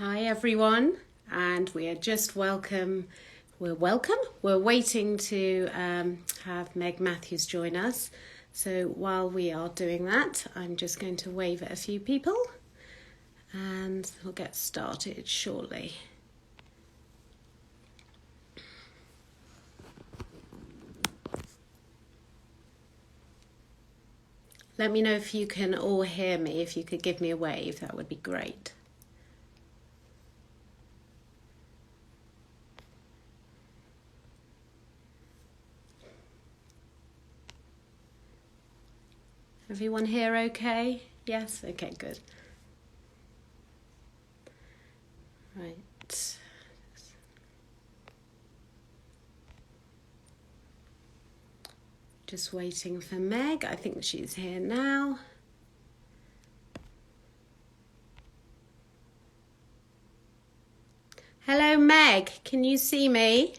Hi everyone, and we are just welcome. We're waiting to have Meg Matthews join us. So while we are doing that, I'm just going to wave at a few people, and we'll get started shortly. Let me know if you can all hear me. If you could give me a wave, that would be great. Everyone here okay? Yes? Okay, good. Right. Just waiting for Meg. I think she's here now. Hello, Meg. Can you see me?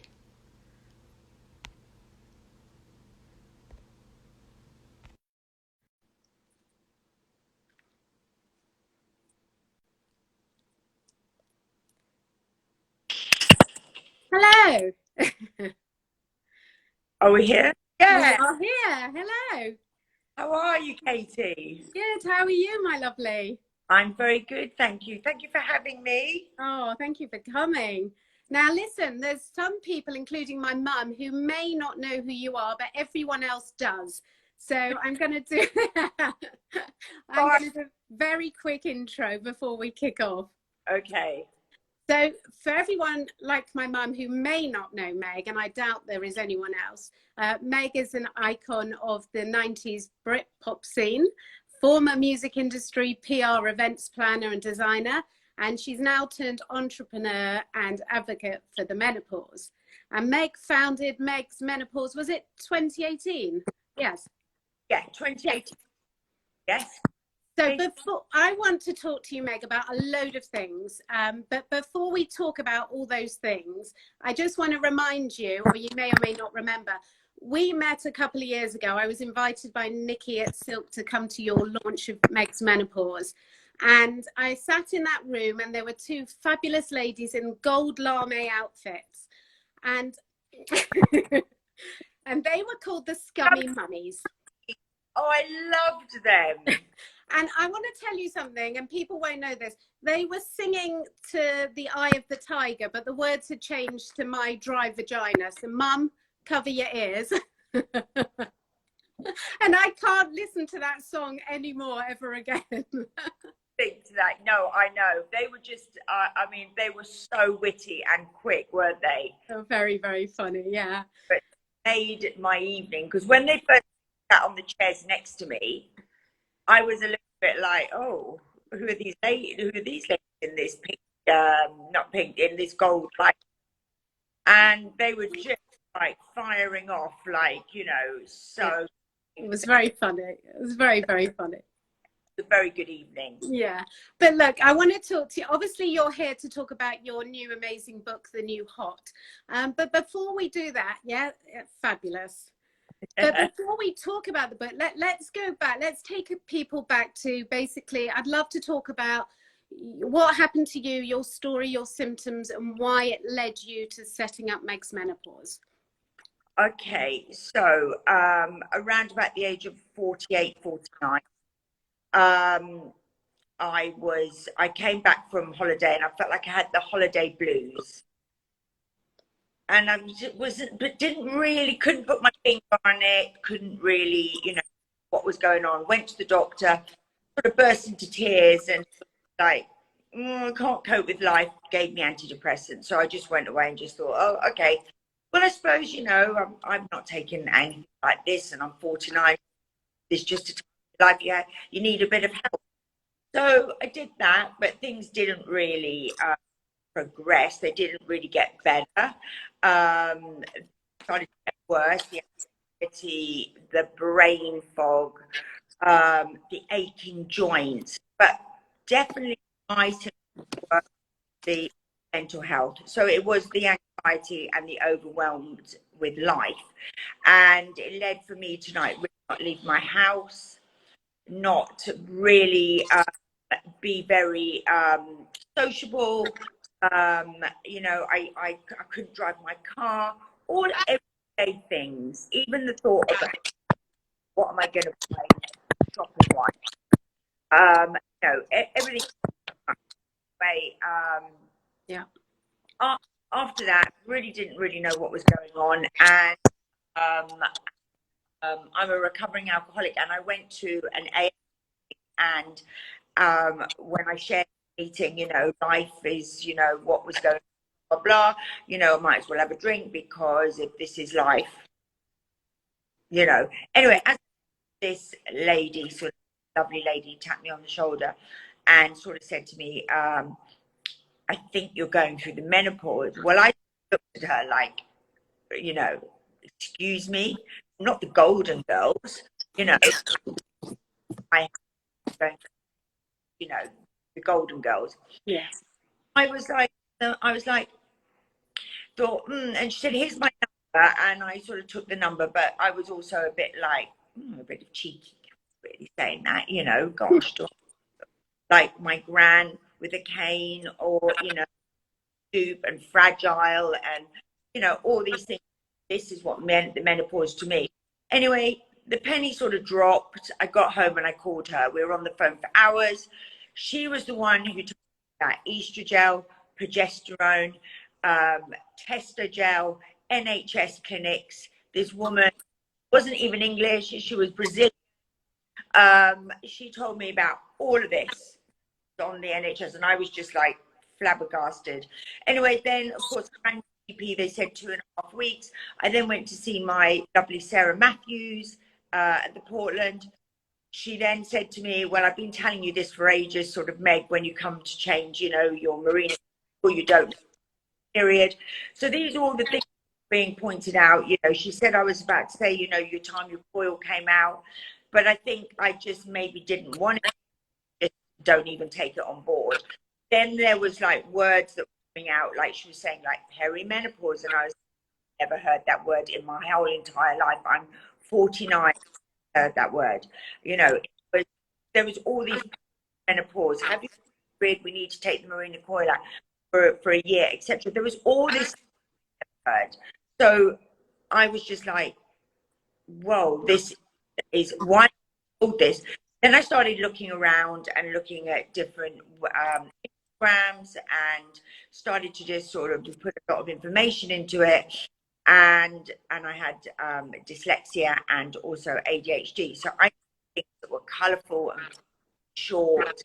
Hello. Are we here? We Yeah. are here. Hello. How are you, Katie? Good. How are you, my lovely? I'm very good, thank you. Thank you for having me. Oh, thank you for coming. Now, listen, there's some people, including my mum, who may not know who you are, but everyone else does. So I'm going to do a very quick intro before we kick off. Okay. So for everyone like my mum who may not know Meg, and I doubt there is anyone else, Meg is an icon of the 90s Britpop scene, former music industry PR events planner and designer, and she's now turned entrepreneur and advocate for the menopause. And Meg founded Meg's Menopause, was it 2018? Yes. Yeah, 2018. Yes. So before I want to talk to you, Meg, about a load of things, but before we talk about all those things, I just want to remind you, or you may or may not remember, we met a couple of years ago. I was invited by Nikki at Silk to come to your launch of Meg's Menopause. And I sat in that room and there were two fabulous ladies in gold lame outfits. And, and they were called the Scummy Mummies. Oh, I loved them. And I want to tell you something, and people won't know this. They were singing to The Eye of the Tiger, but the words had changed to My Dry Vagina. So, Mum, cover your ears. And I can't listen to that song anymore ever again. Think to that. No, I know. They were just, I mean, they were so witty and quick, weren't they? Oh, very, very funny, yeah. But it made my evening, because when they first sat on the chairs next to me, I was a little bit like, oh, who are these ladies? Who are these ladies in this pink, not pink, in this gold light? And they were just like firing off, like, you know, so. It was very funny. It was very, very funny. A very good evening. Yeah, but look, I want to talk to you. Obviously, you're here to talk about your new amazing book, The New Hot. But before we do that, yeah, fabulous. But before we talk about the book, let's go back. Let's take people back to basically, I'd love to talk about what happened to you, your story, your symptoms, and why it led you to setting up Meg's Menopause. Okay, so around about the age of 48, 49, I came back from holiday and I felt like I had the holiday blues. And I wasn't, but couldn't put my finger on it, couldn't really, you know, what was going on. Went to the doctor, sort of burst into tears and like, I can't cope with life, gave me antidepressants. So I just went away and just thought, oh, okay. Well, I suppose, you know, I'm not taking anything like this and I'm 49. It's just a time of life, yeah, you need a bit of help. So I did that, but things didn't really progress. They didn't really get better. Started to get worse. The anxiety, the brain fog, the aching joints, but definitely my symptoms were the mental health. So it was the anxiety and the overwhelmed with life, and it led for me to not leave my house, not really be very sociable. You know, I couldn't drive my car, all everyday things, even the thought of what am I going to buy shopping wise. You know, everything way. Yeah. After that, really didn't really know what was going on, and I'm a recovering alcoholic, and I went to an AA, and when I shared the meeting, you know, life is, you know, what was going on, blah, blah, you know, I might as well have a drink because if this is life, you know. Anyway, as this lady, sort of lovely lady, tapped me on the shoulder and sort of said to me, I think you're going through the menopause. Well, I looked at her like, you know, excuse me, I'm not the Golden Girls, you know, I don't, you know, the Golden Girls. Yes. I was like, thought, and she said, here's my number, and I sort of took the number, but I was also a bit like, a bit of cheeky, really saying that, you know, gosh, like my gran with a cane, or, you know, stoop and fragile, and, you know, all these things. This is what meant the menopause to me. Anyway, the penny sort of dropped. I got home and I called her. We were on the phone for hours. She was the one who told me about estrogen, progesterone, Testogel, NHS clinics. This woman wasn't even English. She was Brazilian. She told me about all of this on the NHS, and I was just like flabbergasted. Anyway, then of course, GP, they said 2.5 weeks. I then went to see my lovely Sarah Matthews at the Portland. She then said to me, well, I've been telling you this for ages, sort of, Meg, when you come to change, you know, your marine, or you don't, period. So these are all the things being pointed out. You know, she said I was about to say, you know, your time your coil came out, but I think I just maybe didn't want it, just don't even take it on board. Then there was like words that were coming out, like she was saying like perimenopause, and I was never heard that word in my whole entire life. I'm 49, heard that word. You know, there was all these menopause. Have you read? We need to take the marina coil out for a year, etc. There was all this word. So I was just like, whoa, this is why all this. Then I started looking around and looking at different Instagrams, and started to just sort of put a lot of information into it. And I had dyslexia and also ADHD. So I think that were colourful and short,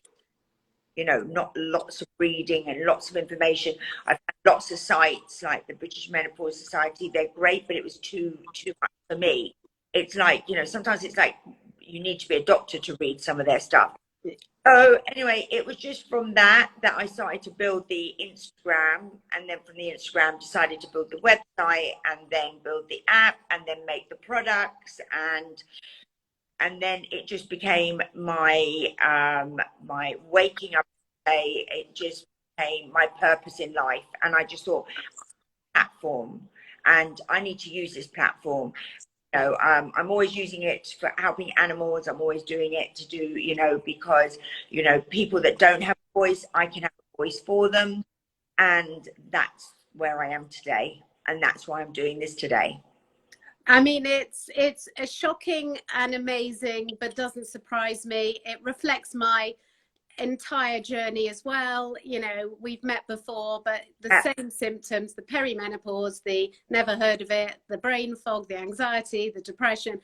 you know, not lots of reading and lots of information. I've had lots of sites like the British Menopause Society. They're great, but it was too much for me. It's like, you know, sometimes it's like you need to be a doctor to read some of their stuff. So anyway, it was just from that I started to build the Instagram, and then from the Instagram decided to build the website, and then build the app, and then make the products, and then it just became my my waking up day. It just became my purpose in life, and I just thought, platform, and I need to use this platform. You know, I'm always using it for helping animals. I'm always doing it to do, you know, because, you know, people that don't have a voice, I can have a voice for them. And that's where I am today. And that's why I'm doing this today. I mean, it's a shocking and amazing, but doesn't surprise me. It reflects my entire journey as well. You know, we've met before, but the same symptoms, the perimenopause, the never heard of it, the brain fog, the anxiety, the depression.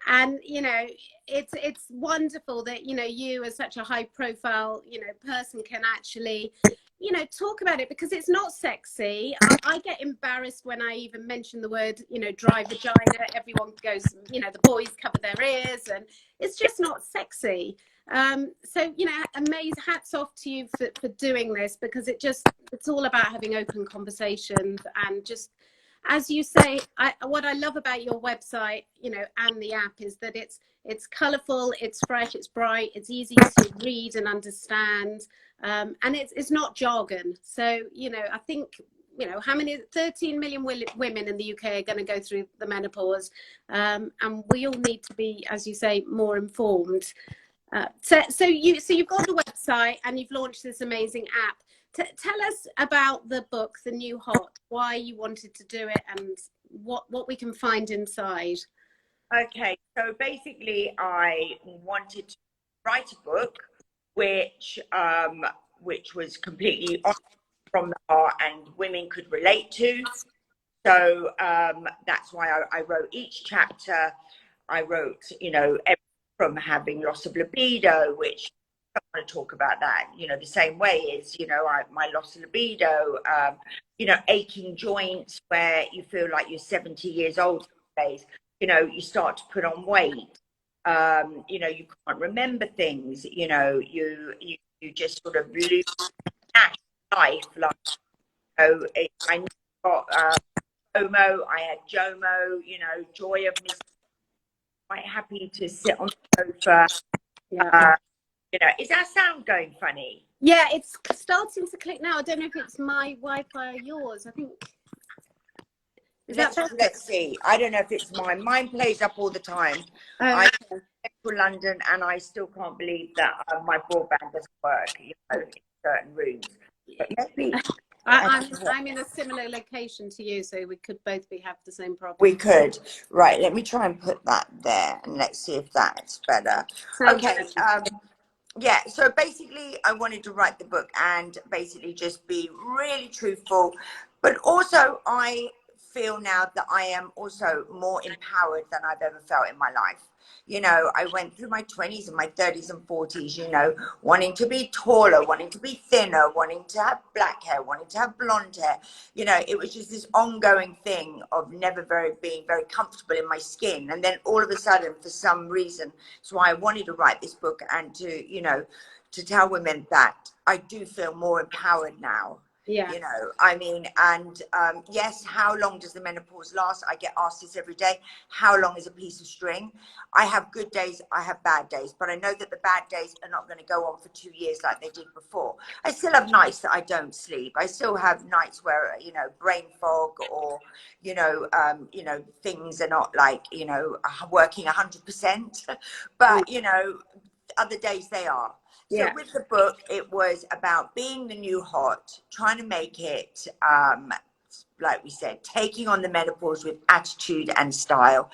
And, you know, it's wonderful that, you know, you as such a high profile, you know, person can actually, you know, talk about it, because it's not sexy. I get embarrassed when I even mention the word, you know, dry vagina. Everyone goes, you know, the boys cover their ears, and it's just not sexy. So, you know, amazing, hats off to you for doing this, because it's all about having open conversations. And just, as you say, what I love about your website, you know, and the app, is that it's colorful, it's fresh, it's bright, it's easy to read and understand. And it's not jargon. So, you know, I think, you know, how many 13 million women in the UK are going to go through the menopause, and we all need to be, as you say, more informed. So you've got the website and you've launched this amazing app. Tell us about the book, The New Hot, why you wanted to do it, and what we can find inside. Okay, so basically, I wanted to write a book which was completely from the heart and women could relate to. So that's why I wrote each chapter. I wrote, from having loss of libido, which I want to talk about that, the same way as, my loss of libido, aching joints where you feel like you're 70 years old these days, you start to put on weight, you can't remember things, you just sort of lose life. Like, I got JOMO, I had JOMO, joy of missing, quite happy to sit on the sofa. Yeah. Is our sound going funny? Yeah, it's starting to click now. I don't know if it's my Wi-Fi or yours. I think. Let's see. I don't know if it's mine. Mine plays up all the time. I'm in central London and I still can't believe that my broadband doesn't work, in certain rooms. But maybe I'm in a similar location to you, so we could both have the same problem. We could. Right, let me try and put that there and let's see if that's better. Okay. Yeah, so basically I wanted to write the book and basically just be really truthful, but also I feel now that I am also more empowered than I've ever felt in my life. I went through my 20s and my 30s and 40s, wanting to be taller, wanting to be thinner, wanting to have black hair, wanting to have blonde hair. It was just this ongoing thing of never being very comfortable in my skin. And then all of a sudden, for some reason, that's why I wanted to write this book and to tell women that I do feel more empowered now. Yeah. And yes, how long does the menopause last? I get asked this every day. How long is a piece of string? I have good days, I have bad days, but I know that the bad days are not going to go on for 2 years like they did before. I still have nights that I don't sleep. I still have nights where, brain fog or, things are not like, working 100%, but, other days they are. Yeah. So with the book, it was about being the new hot, trying to make it, like we said, taking on the menopause with attitude and style,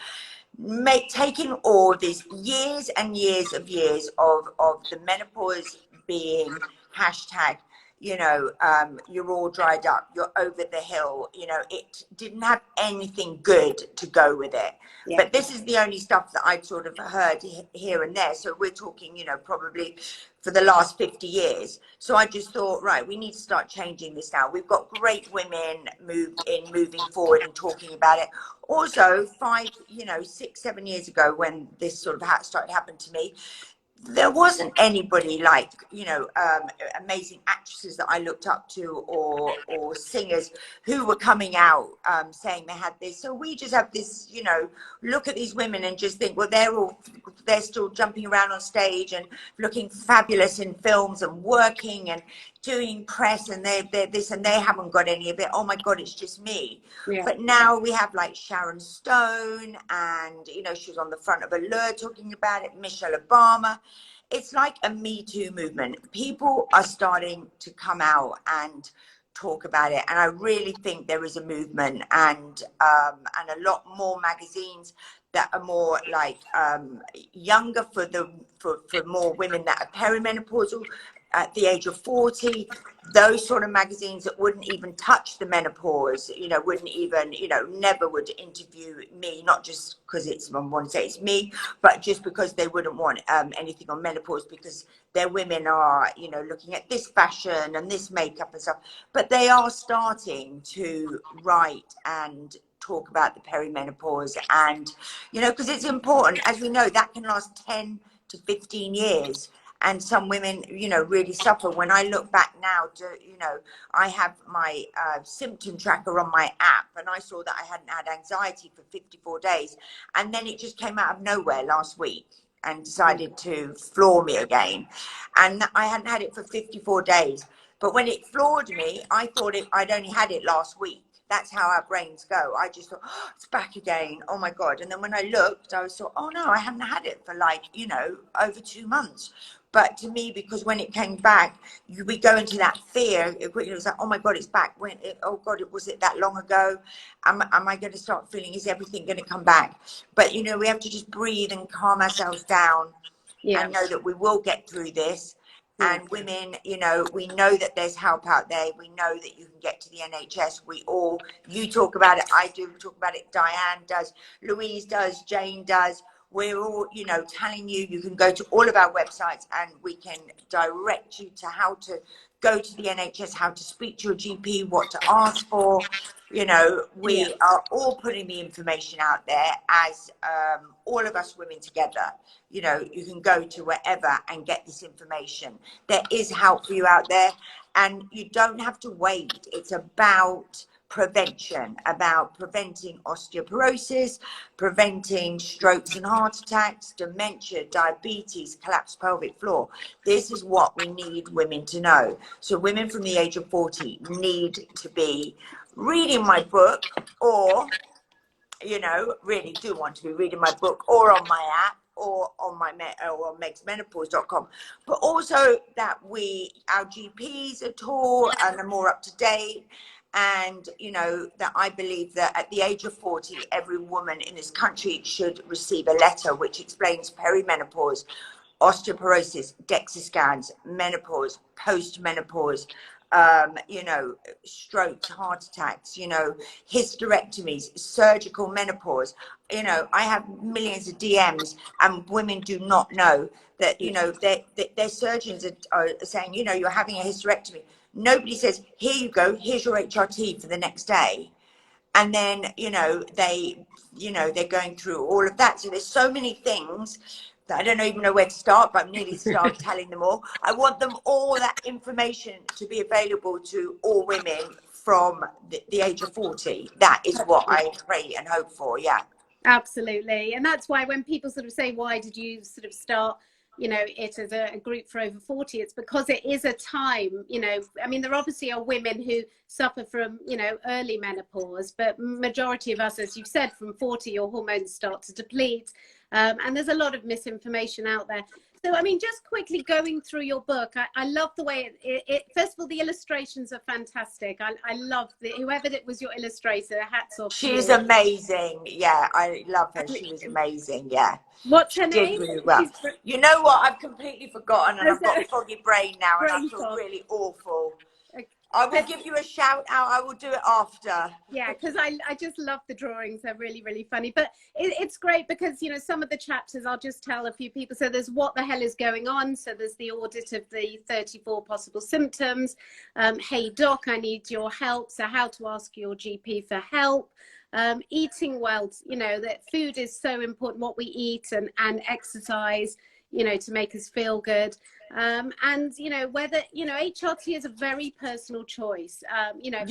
taking all these years and years of the menopause being hashtag, you're all dried up, you're over the hill, it didn't have anything good to go with it. Yeah. But this is the only stuff that I'd sort of heard here and there. So we're talking, probably for the last 50 years. So I just thought, right, we need to start changing this now. We've got great women moving forward and talking about it. Also, 6, 7 years ago, when this sort of started happening to me, there wasn't anybody like, amazing actresses that I looked up to or singers who were coming out saying they had this. So we just have this, look at these women and just think, well, they're still jumping around on stage and looking fabulous in films and working and doing press, and they're this and they haven't got any of it. Oh my God, it's just me. Yeah. But now we have like Sharon Stone and, she was on the front of Allure talking about it, Michelle Obama. It's like a Me Too movement. People are starting to come out and talk about it, and I really think there is a movement and a lot more magazines that are more like younger for more women that are perimenopausal at the age of 40, those sort of magazines that wouldn't even touch the menopause, wouldn't even, never would interview me, not just because I want to say it's me, but just because they wouldn't want anything on menopause, because their women are, looking at this fashion and this makeup and stuff, but they are starting to write and talk about the perimenopause and, because it's important, as we know, that can last 10 to 15 years. And some women, really suffer. When I look back now to, I have my symptom tracker on my app, and I saw that I hadn't had anxiety for 54 days. And then it just came out of nowhere last week and decided to floor me again. And I hadn't had it for 54 days. But when it floored me, I thought I'd only had it last week. That's how our brains go. I just thought, oh, it's back again. Oh my God. And then when I looked, I was thought, oh no, I haven't had it for like, you know, over 2 months. But to me, because when it came back, we go into that fear. It was like, oh my God, it's back. Oh God, was it that long ago? Am I going to start feeling, is everything going to come back? But, you know, we have to just breathe and calm ourselves down and know that we will get through this. And women, you know, we know that there's help out there. We know that you can get to the NHS. You talk about it, I do talk about it, Diane does, Louise does, Jane does. We're all, you know, telling you, you can go to all of our websites and we can direct you to how to go to the NHS, how to speak to your GP, what to ask for. You know, we are all putting the information out there as all of us women together. You know, you can go to wherever and get this information. There is help for you out there and you don't have to wait. It's about prevention, about preventing osteoporosis, preventing strokes and heart attacks, dementia, diabetes, collapsed pelvic floor. This is what we need women to know. So women from the age of 40 need to be reading my book, or, you know, really do want to be reading my book, or on my app, or on my or on megsmenopause.com, but also that our GPs are taught and are more up to date. And, you know, that I believe that at the age of 40, every woman in this country should receive a letter which explains perimenopause, osteoporosis, DEXA scans, menopause, post-menopause, you know, strokes, heart attacks, you know, hysterectomies, surgical menopause. You know, I have millions of DMs and women do not know that, you know, their surgeons are saying, you know, you're having a hysterectomy. Nobody says, here you go, here's your HRT for the next day. And then, you know, they're going through all of that. So there's so many things that I don't even know where to start, but I'm nearly start telling them all. I want them all, that information to be available to all women from the age of 40. That is what I pray and hope for. Yeah. Absolutely. And that's why when people sort of say, why did you sort of start, you know, it as a group for over 40, it's because it is a time, you know, I mean, there obviously are women who suffer from, you know, early menopause, but majority of us, as you've said, from 40, your hormones start to deplete. And there's a lot of misinformation out there. So, I mean, just quickly going through your book, I love the way first of all, the illustrations are fantastic. I love whoever it was your illustrator, hats off. She's amazing. Yeah, I love her. She was amazing. Yeah. What's her Did name? really well. You know what? I've completely forgotten and I've got a foggy brain now and I feel really awful. I will give you a shout out. I will do it after. Yeah, because I just love the drawings. They're really, really funny. But it's great because, you know, some of the chapters, I'll just tell a few people. So there's what the hell is going on. So there's the audit of the 34 possible symptoms. Hey, doc, I need your help. So how to ask your GP for help. Eating well, you know, that food is so important, what we eat and exercise, you know, to make us feel good. And, you know, whether, you know, HRT is a very personal choice. You know,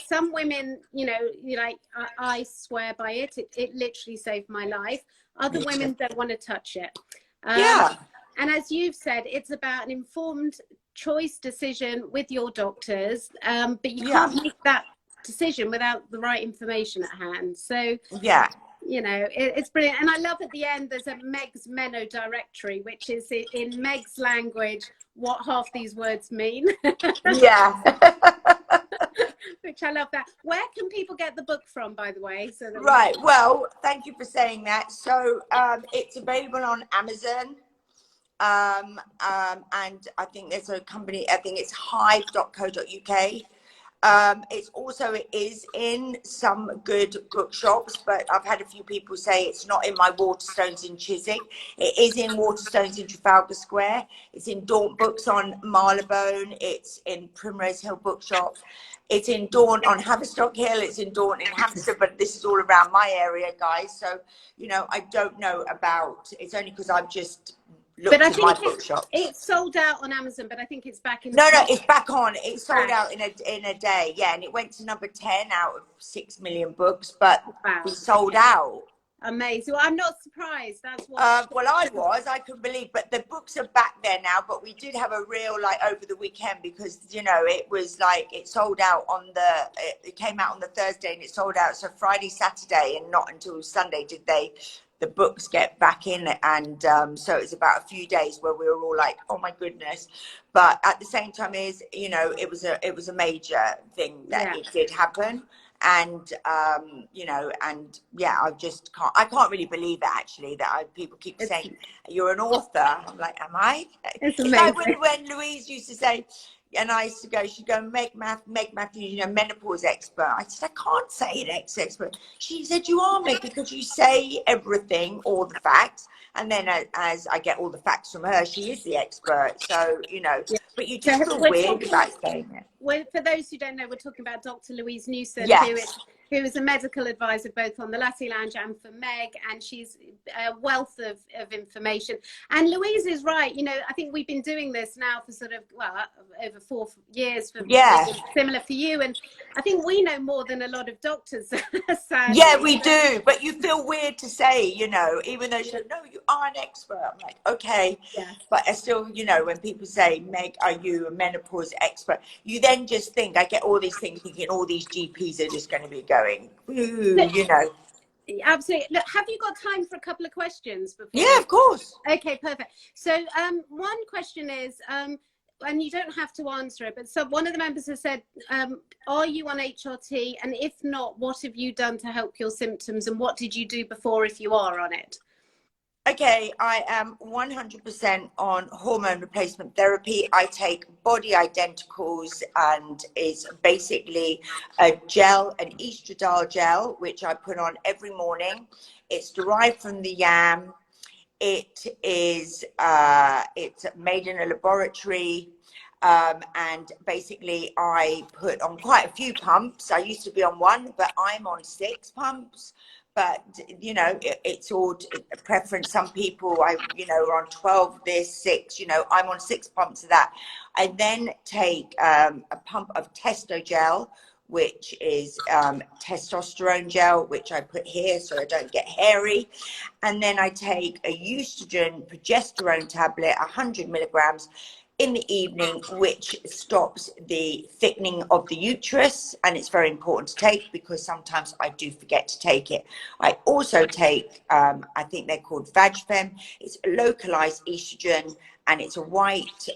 some women, you know, like, I swear by it. It literally saved my life. Other women don't want to touch it. And as you've said, it's about an informed choice decision with your doctors. But you can't make that decision without the right information at hand. So, you know, it's brilliant. And I love at the end, there's a Meg's Meno directory, which is in Meg's language, what half these words mean. Which I love that. Where can people get the book from, by the way? So that well, thank you for saying that. So it's available on Amazon. And I think there's a company, I think it's hive.co.uk. It is in some good bookshops, but I've had a few people say it's not in my Waterstones in Chiswick. It is in Waterstones in Trafalgar Square. It's in Daunt Books on Marylebone. It's in Primrose Hill Bookshop. It's in Daunt on Haverstock Hill. It's in Daunt in Hampstead, but this is all around my area, guys. So, you know, I don't know about, it's only because I've just but I think it's sold out on Amazon, but I think it's back in. No, it's back on. It's sold out in a day. Yeah, and it went to number 10 out of 6 million books, but we sold out. Amazing. Well, I'm not surprised. That's what. Well, I couldn't believe, but the books are back there now. But we did have a real, like, over the weekend, because, you know, it was like, it sold out on it came out on the Thursday and it sold out. So Friday, Saturday, and not until Sunday did the books get back in. And so it was about a few days where we were all like, oh my goodness. But at the same time you know, it was a major thing that it did happen. And you know, and yeah, I can't really believe it, actually, that people keep saying you're an author. I'm like, am I? It's It's amazing. like when Louise used to say, and I used to go, she'd go, Meg Matthews, you know, menopause expert. I said, I can't say an expert. She said, you are, Meg, because you say everything, all the facts. And then as I get all the facts from her, she is the expert. So, you know, but you just feel weird about saying it. Well, for those who don't know, we're talking about Dr. Louise Newson, Yes. who is a medical advisor both on the Latte Lounge and for Meg, and she's a wealth of information. And Louise is right. You know, I think we've been doing this now for sort of, well, over 4 years, similar for you. And I think we know more than a lot of doctors, sadly. Yeah, we do. But you feel weird to say, you know, even though she said, no, you are an expert. I'm like, okay. Yes. But I still, you know, when people say, Meg, are you a menopause expert? You then just think, I get all these things thinking all these GPs are just going to be going, ooh, you know. Absolutely. Look, have you got time for a couple of questions before? Yeah, of course. Okay, perfect. So one question is, and you don't have to answer it, but so one of the members has said, are you on HRT? And if not, what have you done to help your symptoms? And what did you do before if you are on it? Okay, I am 100% on hormone replacement therapy. I take body identicals, and it's basically a gel, an estradiol gel, which I put on every morning. It's derived from the yam. It is it's made in a laboratory. And basically I put on quite a few pumps. I used to be on 1, but I'm on 6 pumps. But, you know, it's all a preference. Some people, you know, are on 12, this, 6, you know, I'm on 6 pumps of that. I then take a pump of testo gel, which is testosterone gel, which I put here so I don't get hairy. And then I take a estrogen progesterone tablet, 100 milligrams, in the evening, which stops the thickening of the uterus. And it's very important to take because sometimes I do forget to take it. I also take, I think they're called VagFem. It's a localized estrogen, and it's a white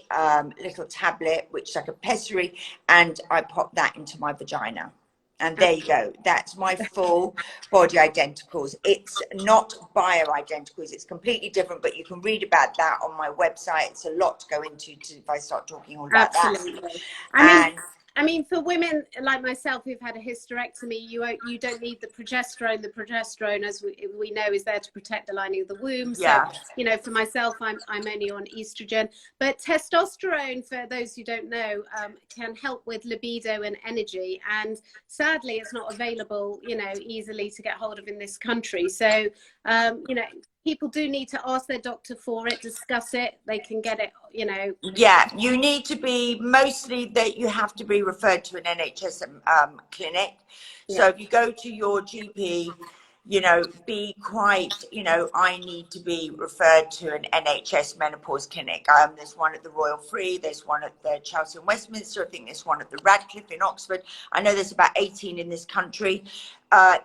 little tablet, which is like a pessary, and I pop that into my vagina. And there you go. That's my full body identicals. It's not bio-identicals. It's completely different, but you can read about that on my website. It's a lot to go into if I start talking all about Absolutely. that. I mean, for women like myself who've had a hysterectomy, you don't need the progesterone. The progesterone, as we know, is there to protect the lining of the womb. Yeah. So, you know, for myself, I'm only on estrogen. But testosterone, for those who don't know, can help with libido and energy. And sadly, it's not available, you know, easily to get hold of in this country. So, you know, people do need to ask their doctor for it, discuss it. They can get it, you know. Yeah, you need to be, mostly that you have to be referred to an NHS clinic. Yeah. So if you go to your GP, you know, be quite, you know, I need to be referred to an NHS menopause clinic. There's one at the Royal Free, there's one at the Chelsea and Westminster, I think there's one at the Radcliffe in Oxford. I know there's about 18 in this country.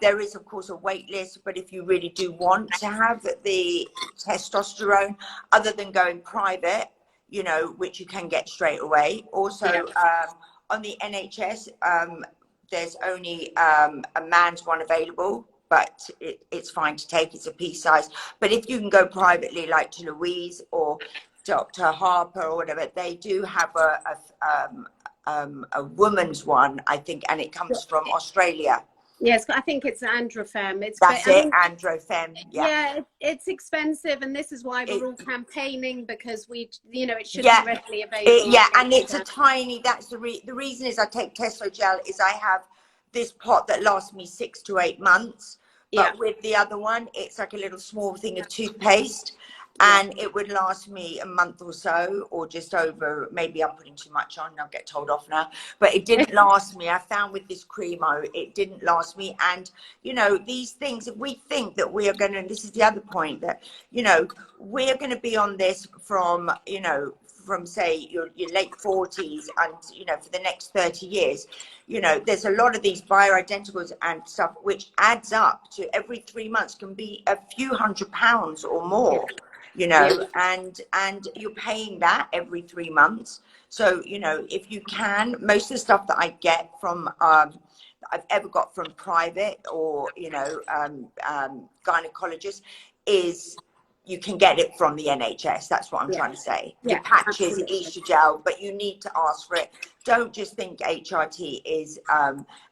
There is, of course, a wait list, but if you really do want to have the testosterone, other than going private, you know, which you can get straight away. Also, on the NHS, there's only a man's one available, but it's fine to take. It's a pea size. But if you can go privately, like to Louise or Dr. Harper or whatever, they do have a woman's one, I think, and it comes from Australia. Yes, I think it's Androfem. Androfem. Yeah, it's expensive, and this is why we're all campaigning, because we, you know, it should be readily available. And it's a tiny. That's the reason is I take testo gel is I have this pot that lasts me 6 to 8 months, but with the other one, it's like a little small thing of toothpaste. and it would last me a month or so, or just over. Maybe I'm putting too much on, I'll get told off now, but it didn't last me. I found with this Cremo, it didn't last me. And you know, these things, if we think that we are going to, this is the other point, that you know, we're going to be on this from, you know, from say your late 40s and, you know, for the next 30 years. You know, there's a lot of these bioidenticals and stuff which adds up to every 3 months can be a few £100 or more, you know, and you're paying that every 3 months. So, you know, if you can, most of the stuff that I get from I've ever got from private or, you know, gynecologists is, you can get it from the NHS. That's what I'm trying to say. Your patches, Estrogel, but you need to ask for it. Don't just think HRT is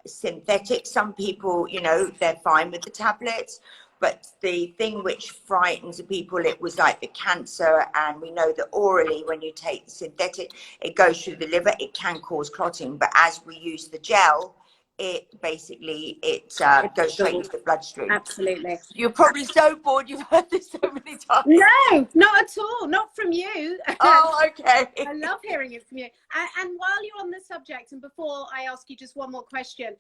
synthetic. Some people, you know, they're fine with the tablets. But the thing which frightens people, it was like the cancer. And we know that orally, when you take the synthetic, it goes through the liver. It can cause clotting. But as we use the gel, it basically goes straight into the bloodstream. Absolutely. You're probably so bored, you've heard this so many times. No, not at all, not from you. Oh, okay. I love hearing it from you. And while you're on the subject, and before I ask you just one more question,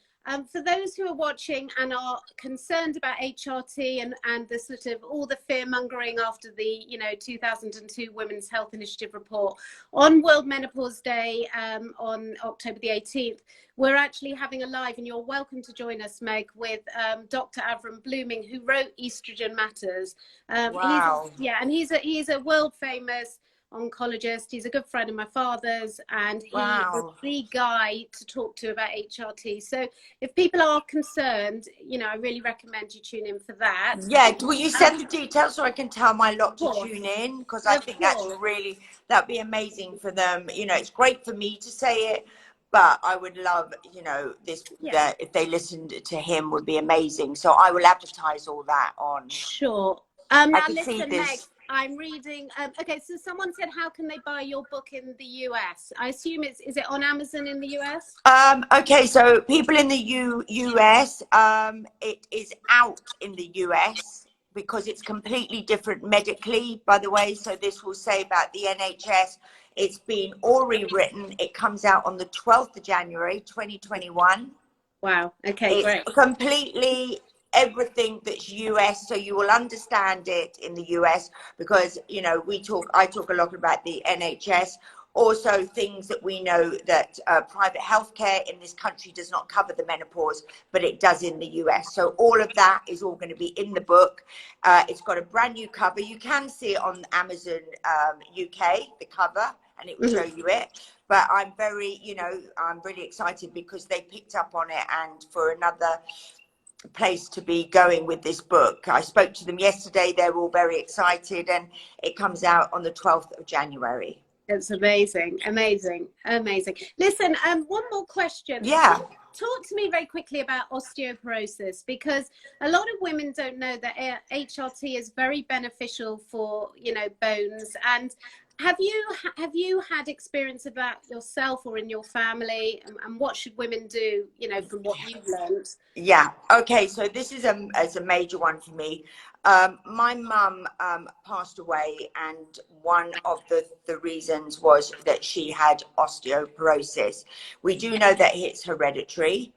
for those who are watching and are concerned about HRT and the sort of all the fear mongering after the, you know, 2002 Women's Health Initiative report, on World Menopause Day on October the 18th, we're actually having a live, and you're welcome to join us, Meg, with Dr. Avram Blooming, who wrote Estrogen Matters. Wow. He's a world famous oncologist. He's a good friend of my father's, and he is the guy to talk to about HRT. So if people are concerned, you know, I really recommend you tune in for that. Yeah, will you send the details so I can tell my lot to tune in? Because I think that's really, that'd be amazing for them. You know, it's great for me to say it, but I would love, you know, this, that if they listened to him would be amazing. So I will advertise all that on. Sure. Now listen, Meg, I'm reading. Okay, so someone said, how can they buy your book in the US? I assume is it on Amazon in the US? Okay, so people in the US, it is out in the US because it's completely different medically, by the way. So this will say about the NHS. It's been all rewritten. It comes out on the 12th of January, 2021. Wow. Okay, great. It's completely everything that's US, so you will understand it in the US because, you know, I talk a lot about the NHS, also things that we know that private healthcare in this country does not cover the menopause, but it does in the US. So all of that is all going to be in the book. It's got a brand new cover. You can see it on Amazon UK, the cover, and it will show you it. But I'm very, you know, I'm really excited because they picked up on it, and for another place to be going with this book. I spoke to them yesterday. They're all very excited, and it comes out on the 12th of January. It's amazing, amazing, amazing. Listen, one more question. Yeah. Talk to me very quickly about osteoporosis, because a lot of women don't know that HRT is very beneficial for, you know, bones. And have you had experience of that yourself or in your family? And what should women do, you know, from what you've learned? Yeah. Okay. So this is a major one for me. My mum passed away, and one of the reasons was that she had osteoporosis. We do know that it's hereditary.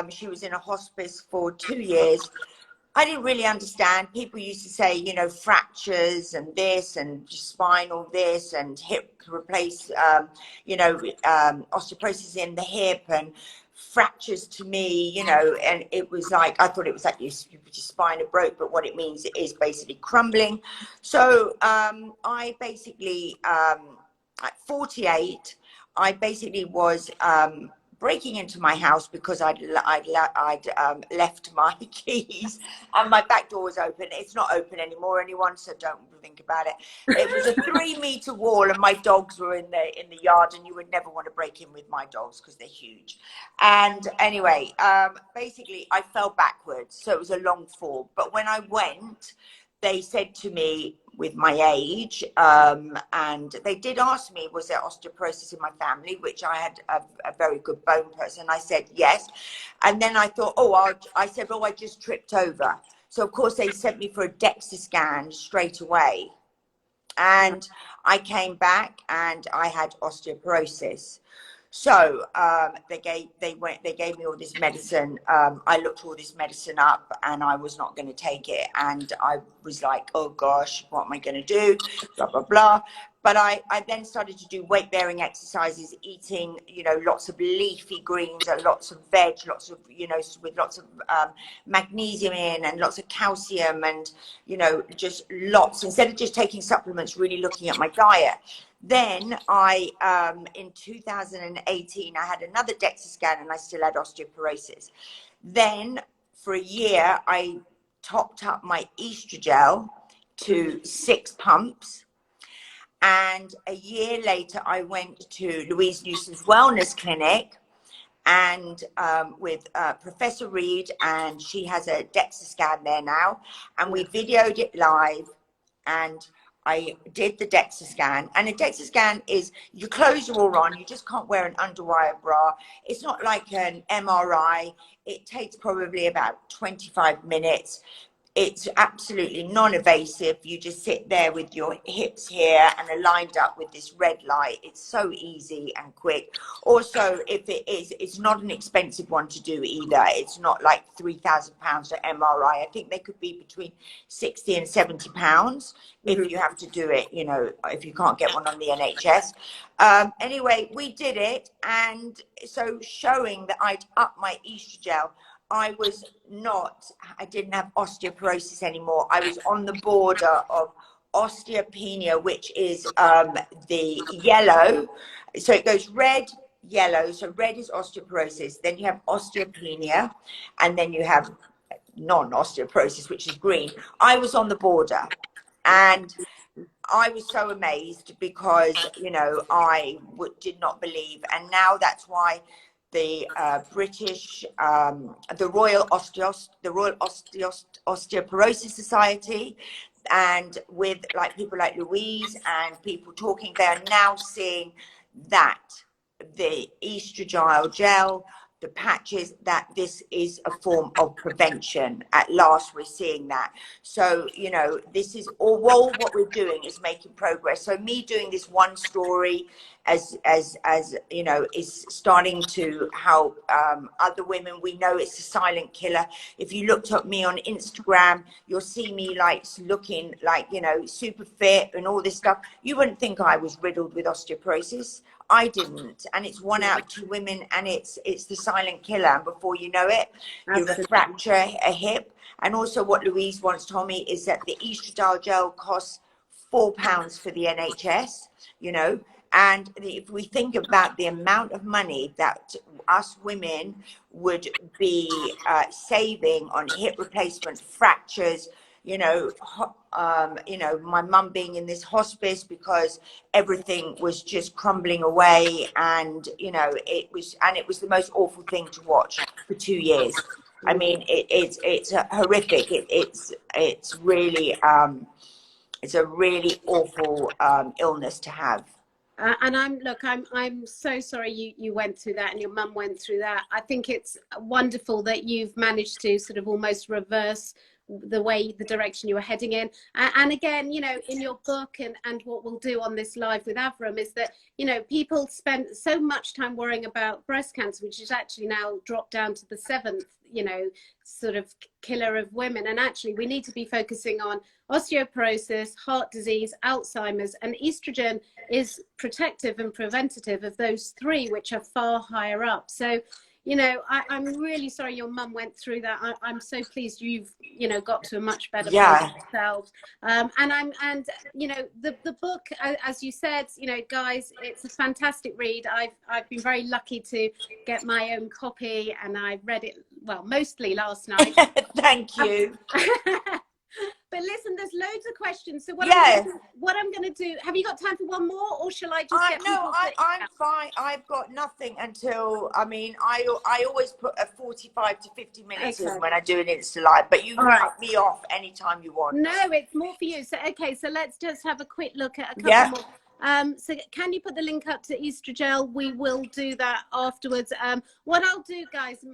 She was in a hospice for 2 years. I didn't really understand. People used to say, you know, fractures and this and spinal this and hip replace, you know, osteoporosis in the hip and fractures to me, you know, and it was like, I thought it was like your spine had broke, but what it means is basically crumbling. So I basically, at 48, I basically was breaking into my house because I'd left my keys and my back door was open. It's not open anymore, anyone, so don't think about it. It was a 3-meter wall, and my dogs were in the yard, and you would never want to break in with my dogs because they're huge. And anyway, basically I fell backwards, so it was a long fall. But when I went, they said to me, with my age, and they did ask me, was there osteoporosis in my family, which I had a very good bone person. I said yes. And then I thought, I said, I just tripped over. So of course they sent me for a DEXA scan straight away. And I came back and I had osteoporosis. So they gave me all this medicine. I looked all this medicine up and I was not going to take it. And I was like, oh gosh, what am I going to do? Blah, blah, blah. But I then started to do weight bearing exercises, eating, lots of leafy greens and lots of veg, lots of, with lots of magnesium in and lots of calcium and, just lots, instead of just taking supplements, really looking at my diet. Then in 2018, I had another DEXA scan and I still had osteoporosis. Then for a year, I topped up my estrogen to 6 pumps. And a year later, I went to Louise Newson's Wellness Clinic and with Professor Reed, and she has a DEXA scan there now. And we videoed it live and I did the DEXA scan, and a DEXA scan is your clothes are all on, you just can't wear an underwire bra. It's not like an MRI. It takes probably about 25 minutes. It's absolutely non-invasive. You just sit there with your hips here and are lined up with this red light. It's so easy and quick. Also, if it is, it's not an expensive one to do either. It's not like £3,000 for MRI. I think they could be between £60 and £70 if you have to do it, if you can't get one on the NHS. Anyway, we did it. And so showing that I'd up my estrogen, I didn't have osteoporosis anymore. I was on the border of osteopenia, which is the yellow. So it goes red, yellow. So red is osteoporosis. Then you have osteopenia, and then you have non-osteoporosis, which is green. I was on the border, and I was so amazed because, I did not believe. And now that's why the British, the Royal Osteoporosis Society, and with people like Louise and people talking, they're now seeing that the estradiol gel, the patches, that this is a form of prevention. At last, we're seeing that. So, this is all, what we're doing is making progress. So me doing this one story as is starting to help other women. We know it's a silent killer. If you looked at me on Instagram, you'll see me looking super fit and all this stuff. You wouldn't think I was riddled with osteoporosis. I didn't. And it's 1 out of 2 women, and it's the silent killer. And before you know it, you're going to fracture a hip. And also what Louise once told me is that the estradiol gel costs £4 for the NHS, and if we think about the amount of money that us women would be saving on hip replacement, fractures, my mum being in this hospice because everything was just crumbling away, and it was the most awful thing to watch for 2 years. I mean, it's horrific. It's really it's a really awful illness to have. And I'm so sorry you went through that and your mum went through that. I think it's wonderful that you've managed to sort of almost reverse the direction you were heading in. And again, in your book and what we'll do on this live with Avram is that, people spend so much time worrying about breast cancer, which is actually now dropped down to the 7th, sort of killer of women. And actually we need to be focusing on osteoporosis, heart disease, Alzheimer's, and estrogen is protective and preventative of those 3, which are far higher up. So, I'm really sorry your mum went through that. I'm so pleased you've, got to a much better place yourself. And the book, as you said, guys, it's a fantastic read. I've been very lucky to get my own copy, and I read it, mostly last night. Thank you. But listen, there's loads of questions. So what I'm going to do, have you got time for one more, or shall I just I'm fine. I've got nothing until, I always put a 45 to 50 minutes in when I do an Insta Live, but you can cut me off anytime you want. No, it's more for you. So, so let's just have a quick look at a couple more. So can you put the link up to Estrogel? We will do that afterwards. What I'll do, guys,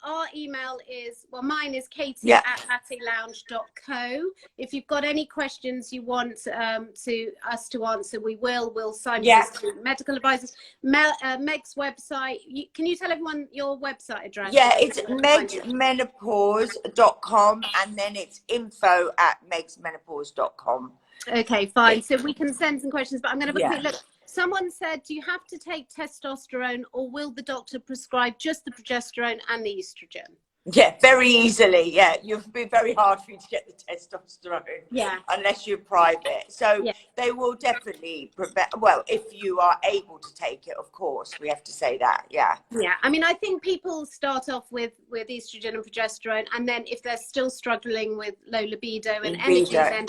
our email is, well, mine is katie@lattelounge.co. If you've got any questions you want us to answer, we'll signpost to medical advisors. Meg's website, can you tell everyone your website address? Yeah, it's megmenopause.com, and then it's info@megsmenopause.com. Okay, fine. So we can send some questions, but I'm going to have a quick look. Someone said, do you have to take testosterone, or will the doctor prescribe just the progesterone and the estrogen? Yeah, very easily. Yeah, it'll be very hard for you to get the testosterone. Yeah. Unless you're private. So they will definitely prevent. Well, if you are able to take it, of course, we have to say that. Yeah. Yeah. I mean, I think people start off with estrogen and progesterone, and then if they're still struggling with low libido and energy, then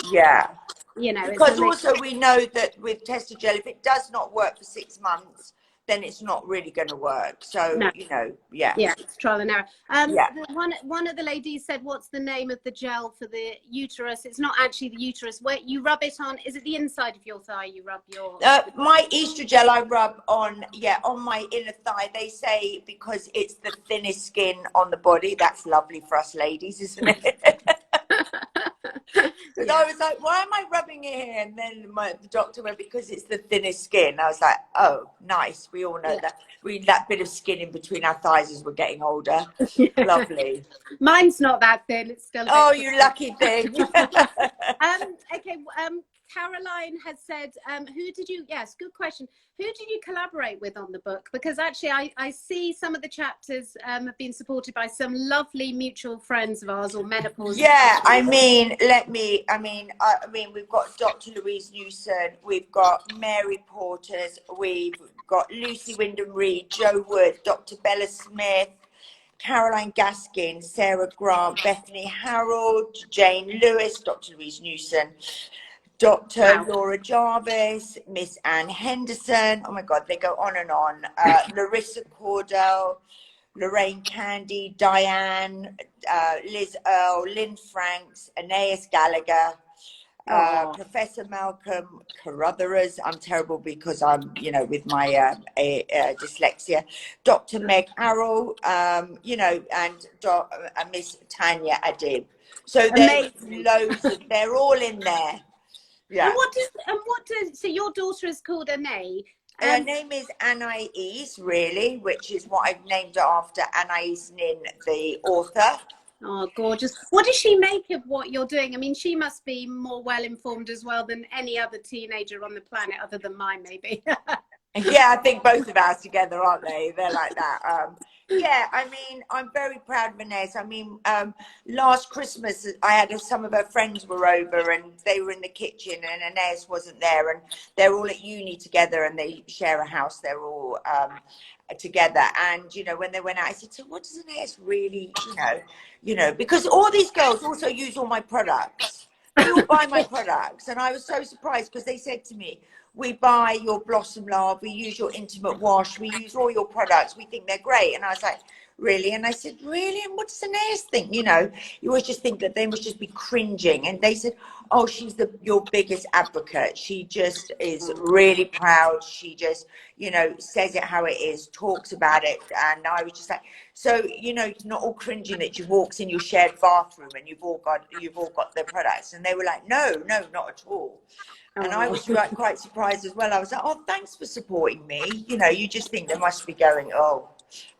you know. Because also we know that with Testosterone, if it does not work for 6 months, then it's not really going to work. So, you know, it's trial and error. One of the ladies said, what's the name of the gel for the uterus? It's not actually the uterus. Where you rub it on, is it the inside of your thigh you rub your... my Estrogel I rub on, on my inner thigh. They say because it's the thinnest skin on the body. That's lovely for us ladies, isn't it? I was like, why am I rubbing it here? And then the doctor went, because it's the thinnest skin. I was like, oh, nice. We all know that. That bit of skin in between our thighs as we're getting older. Lovely. Mine's not that thin. It's still a bit you lucky thing. Okay. Caroline has said, good question. Who did you collaborate with on the book? Because actually I see some of the chapters have been supported by some lovely mutual friends of ours, or menopause. Yeah, I mean, we've got Dr. Louise Newson, we've got Mary Porters, we've got Lucy Wyndham Reed, Joe Wood, Dr. Bella Smith, Caroline Gaskin, Sarah Grant, Bethany Harold, Jane Lewis, Dr. Louise Newson, Dr. Laura Jarvis, Miss Anne Henderson. Oh my God, they go on and on. Larissa Cordell, Lorraine Candy, Diane, Liz Earle, Lynn Franks, Aeneas Gallagher, Professor Malcolm Carruthers. I'm terrible because I'm, with my dyslexia. Dr. Meg Arrow, and Miss Tanya Adib. So there's loads of, they're all in there. Yeah. So your daughter is called Anae. Her name is Anais, really, which is what I've named her after, Anais Nin, the author. Oh, gorgeous. What does she make of what you're doing? I mean, she must be more well-informed as well than any other teenager on the planet, other than mine, maybe. Yeah, I think both of ours together, aren't they? They're like that. Yeah, I mean, I'm very proud of Inez. I mean, last Christmas, I had some of her friends were over and they were in the kitchen and Inez wasn't there, and they're all at uni together and they share a house. They're all together. And, when they went out, I said, so what does Inez really, because all these girls also use all my products. They all buy my products. And I was so surprised because they said to me, we buy your Blossom Love, we use your Intimate Wash, we use all your products, we think they're great. And I was like, really? And I said, really? And what does Aeneas think? You always just think that they must just be cringing. And they said, oh, she's your biggest advocate. She just is really proud. She just, says it how it is, talks about it. And I was just like, so, it's not all cringing that she walks in your shared bathroom and you've all got the products. And they were like, no, not at all. And I was quite surprised as well. I was like, oh, thanks for supporting me. You just think they must be going, oh.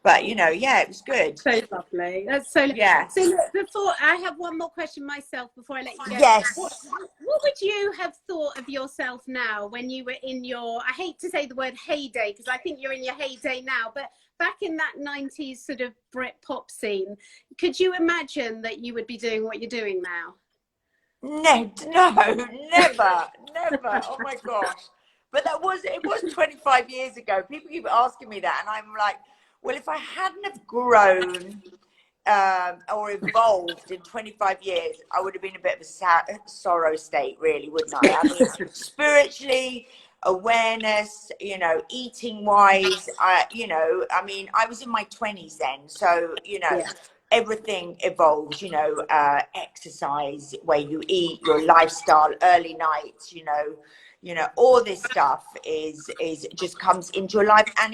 But, it was good. So lovely. That's so lovely. Yeah. So look, before I have one more question myself before I let you go. Yes. What would you have thought of yourself now when you were in your, I hate to say the word heyday, because I think you're in your heyday now, but back in that 90s sort of Brit pop scene, could you imagine that you would be doing what you're doing now? No, never. Oh my gosh. But it was 25 years ago. People keep asking me that, and I'm like, well, if I hadn't have grown or evolved in 25 years, I would have been a bit of a sorrow state, really, wouldn't I? I mean, spiritually, awareness, eating wise, I was in my 20s then, so everything evolves, exercise, where you eat, your lifestyle, early nights, you know, all this stuff is just comes into your life. And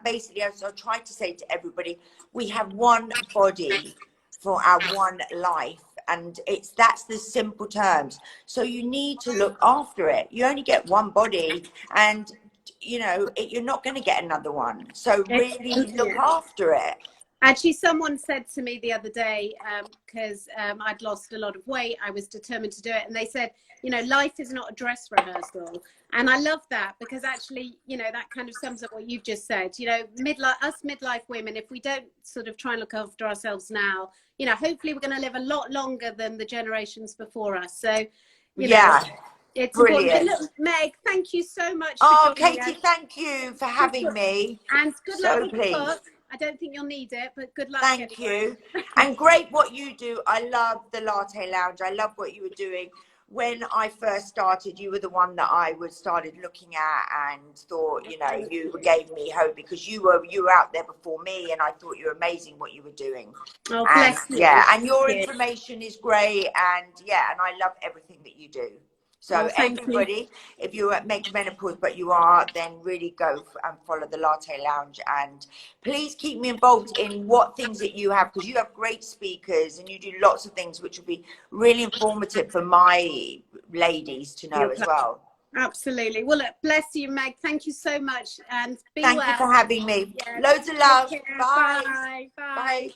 basically, as I try to say to everybody, we have one body for our one life, and that's the simple terms. So you need to look after it. You only get one body, and you know you're not going to get another one, so really look after it. Actually, someone said to me the other day, because I'd lost a lot of weight, I was determined to do it. And they said, you know, life is not a dress rehearsal. And I love that, because actually, you know, that kind of sums up what you've just said. You know, midlife women, if we don't sort of try and look after ourselves now, you know, hopefully we're going to live a lot longer than the generations before us. So, you know, it's brilliant. important. But look, Meg, thank you so much for joining Katie, us. thank you for having me. And good luck with pleased. the book. I don't think you'll need it, but good luck. Thank you. And great what you do. I love the Latte Lounge. I love what you were doing. When I first started, you were the one that I started looking at and thought, you know, you gave me hope, because you were out there before me, and I thought you were amazing what you were doing. Oh, bless you. Yeah, and your information is great, and yeah, and I love everything that you do. So everybody, if you're at Meg Menopause, but you are, then really go and follow the Latte Lounge, and please keep me involved in what things that you have, because you have great speakers and you do lots of things which will be really informative for my ladies to know as well. Absolutely. Well, look, bless you, Meg. Thank you so much, and be well. Thank you for having me. Loads of love. Bye. Bye. Bye.